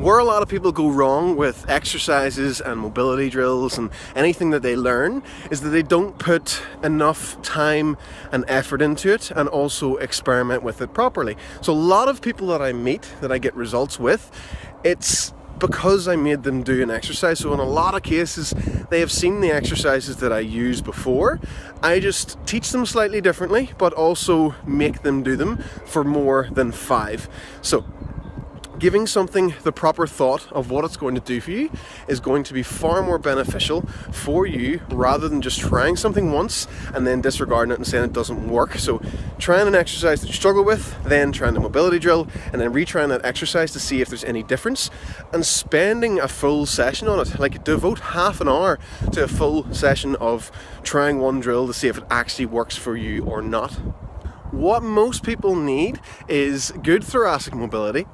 Where a lot of people go wrong with exercises and mobility drills and anything that they learn is that they don't put enough time and effort into it and also experiment with it properly. So a lot of people that I meet, that I get results with, it's because I made them do an exercise. So in a lot of cases, they have seen the exercises that I used before. I just teach them slightly differently, but also make them do them for more than 5. So giving something the proper thought of what it's going to do for you is going to be far more beneficial for you rather than just trying something once and then disregarding it and saying it doesn't work. So trying an exercise that you struggle with, then trying the mobility drill, and then retrying that exercise to see if there's any difference, and spending a full session on it. Like, devote half an hour to a full session of trying one drill to see if it actually works for you or not. What most people need is good thoracic mobility,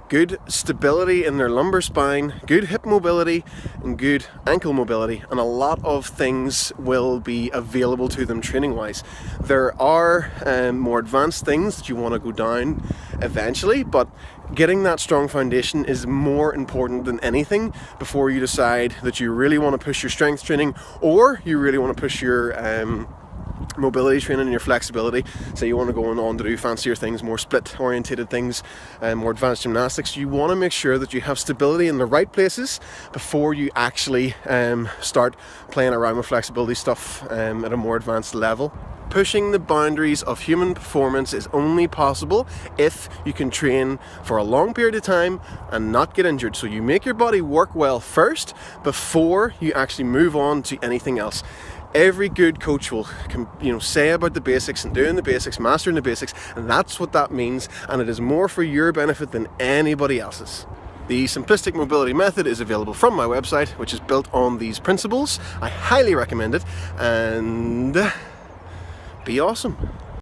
good stability in their lumbar spine, good hip mobility, and good ankle mobility, and a lot of things will be available to them training wise. There are more advanced things that you want to go down eventually, but getting that strong foundation is more important than anything before you decide that you really want to push your strength training or you really want to push your mobility training and your flexibility. So you want to go on to do fancier things, more split orientated things, more advanced gymnastics. You want to make sure that you have stability in the right places before you actually start playing around with flexibility stuff at a more advanced level. Pushing the boundaries of human performance is only possible if you can train for a long period of time and not get injured. So you make your body work well first before you actually move on to anything else. Every good coach will say about the basics and doing the basics, mastering the basics, and that's what that means, and it is more for your benefit than anybody else's. The simplistic mobility method is available from my website, which is built on these principles. I highly recommend it, and be awesome.